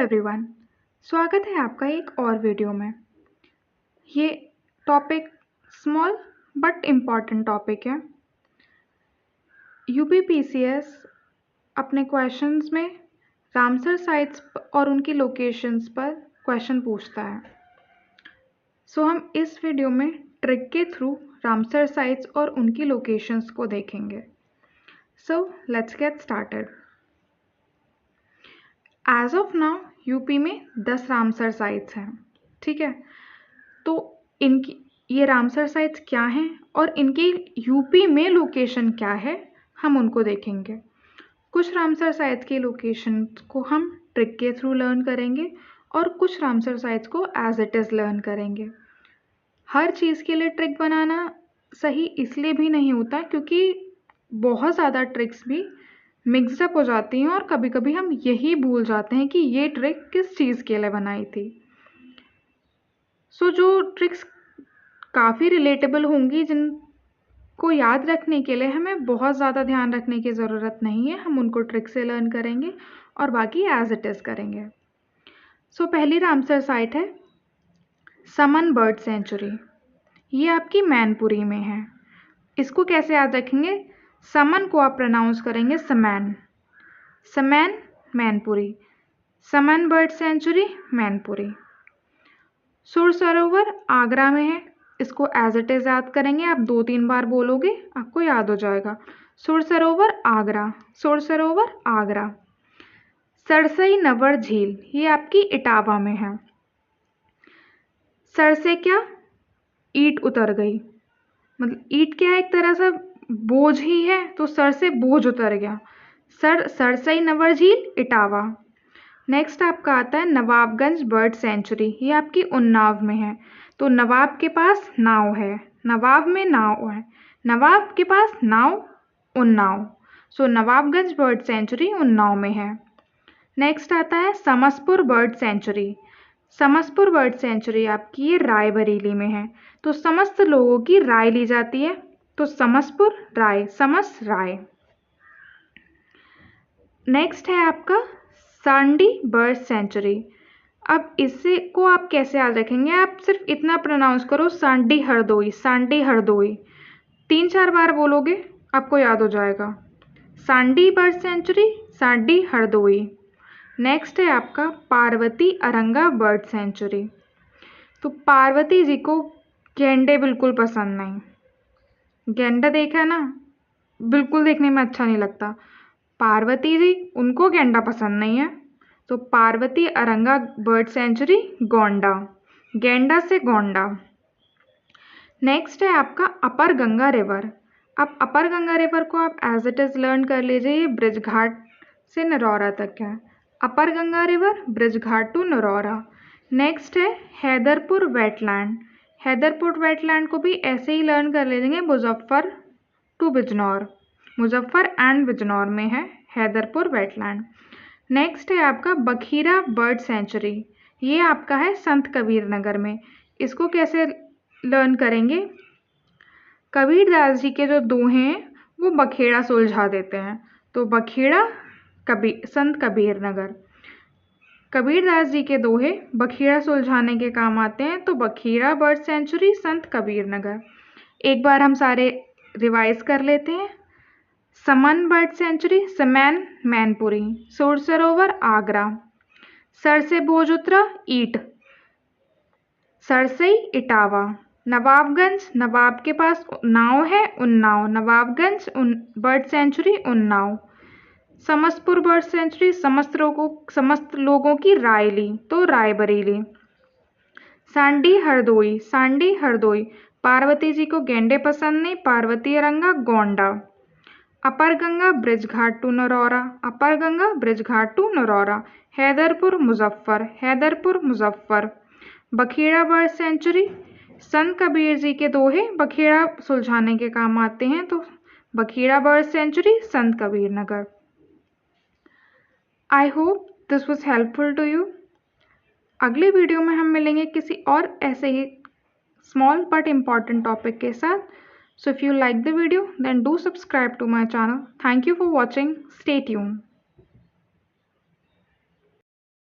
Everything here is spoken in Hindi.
एवरीवन, स्वागत है आपका एक और वीडियो में। ये topic small but important topic है। यूपीपीसीएस अपने क्वेश्चंस में रामसर साइट्स और उनकी लोकेशंस पर क्वेश्चन पूछता है। सो हम इस वीडियो में ट्रिक के थ्रू रामसर साइट्स और उनकी लोकेशंस को देखेंगे। So let's get started. As of now UP में 10 रामसर साइट्स हैं, ठीक है। तो इनकी ये रामसर साइट्स क्या हैं और इनकी यूपी में लोकेशन क्या है, हम उनको देखेंगे। कुछ रामसर साइट्स की लोकेशन को हम ट्रिक के थ्रू लर्न करेंगे और कुछ रामसर साइट्स को एज इट इज़ लर्न करेंगे। हर चीज़ के लिए ट्रिक बनाना सही इसलिए भी नहीं होता क्योंकि बहुत ज़्यादा ट्रिक्स भी मिक्सअप हो जाती हैं और कभी कभी हम यही भूल जाते हैं कि ये ट्रिक किस चीज़ के लिए बनाई थी। सो जो ट्रिक्स काफ़ी रिलेटेबल होंगी, जिनको याद रखने के लिए हमें बहुत ज़्यादा ध्यान रखने की ज़रूरत नहीं है, हम उनको ट्रिक से लर्न करेंगे और बाकी एज इट इज़ करेंगे। सो पहली रामसर साइट है समन बर्ड सेंचुरी। ये आपकी मैनपुरी में है। इसको कैसे याद रखेंगे? समन को आप प्रोनाउंस करेंगे समैन, समैन मैनपुरी, समन बर्ड सेंचुरी मैनपुरी। सुर सरोवर आगरा में है। इसको एज इट इज़ याद करेंगे, आप 2-3 बार बोलोगे आपको याद हो जाएगा। सुर सरोवर आगरा, सुर सरोवर आगरा। सरसई नवर झील ये आपकी इटावा में है। सर से क्या? ईंट उतर गई, मतलब ईंट क्या है, एक तरह से बोझ ही है, तो सर से बोझ उतर गया। सरसई नवर झील इटावा। नेक्स्ट आपका आता है नवाबगंज बर्ड सेंचुरी। ये आपकी उन्नाव में है। तो नवाब के पास नाव है, नवाब में नाव है, नवाब के पास नाव उन्नाव। सो नवाबगंज बर्ड सेंचुरी उन्नाव में है। नेक्स्ट आता है Samaspur bird sanctuary. Samaspur bird sanctuary आपकी ये रायबरेली में है। तो समस्त लोगों की राय ली जाती है, तो समसपुर राय, समस राय। नेक्स्ट है आपका सांडी बर्ड सेंचुरी। अब इससे को आप कैसे याद रखेंगे? आप सिर्फ इतना प्रोनाउंस करो, सांडी हरदोई, सांडी हरदोई। 3-4 बार बोलोगे आपको याद हो जाएगा। Sandi bird sanctuary, Sandi Hardoi. Next है आपका पार्वती अरंगा बर्ड सेंचुरी। तो पार्वती जी को गेंडे बिल्कुल पसंद नहीं। गेंडा देखा ना, बिल्कुल देखने में अच्छा नहीं लगता। पार्वती जी उनको गेंडा पसंद नहीं है, तो पार्वती अरंगा बर्ड सेंचुरी गोंडा, गेंडा से गोंडा। नेक्स्ट है आपका अपर गंगा रिवर। अब अपर गंगा रिवर को आप एज इट इज़ लर्न कर लीजिए। ये ब्रिजघाट से नरौरा तक है। Upper Ganga river Brijghat to Narora. Next है हैदरपुर वेटलैंड। हैदरपुर वेटलैंड को भी ऐसे ही लर्न कर लेंगे, मुजफ्फर टू बिजनौर, मुजफ्फर एंड बिजनौर में है हैदरपुर वेटलैंड। नेक्स्ट है आपका बखीरा बर्ड सेंचुरी। ये आपका है संत कबीर नगर में। इसको कैसे लर्न करेंगे? कबीरदास जी के जो दोहे हैं वो बखेड़ा सुलझा देते हैं, तो बखेड़ा संत कबीर नगर। कबीरदास जी के दोहे बखेड़ा सुलझाने के काम आते हैं, तो बखीरा बर्ड सेंचुरी संत कबीर नगर। एक बार हम सारे रिवाइज कर लेते हैं। समन बर्ड सेंचुरी समैन मैनपुरी, सुर सरोवर आगरा, सर से बोझ उतरा ईट, सरसई इटावा, नवाबगंज नवाब के पास नाव है Unnao, Nawabganj bird sanctuary Unnao. Samaspur bird sanctuary समस्त लोगों की राय ली, तो रायबरेली। सांडी हरदोई, सांडी हरदोई। पार्वती जी को गेंडे पसंद नहीं, Parvati Aranga Gonda. Upper Ganga Brijghat to Narora, upper Ganga Brijghat to Narora. Haiderpur Muzaffar, Haiderpur Muzaffar. Bakhira bird sanctuary Sant Kabir जी के दोहे बखेड़ा सुलझाने के काम आते हैं, तो बखेड़ा bird sanctuary Sant Kabir Nagar. I hope this was helpful to you. अगले वीडियो में हम मिलेंगे किसी और ऐसे ही स्मॉल बट इम्पॉर्टेंट टॉपिक के साथ। So if you like the video, then do subscribe to my channel. Thank you for watching. Stay tuned.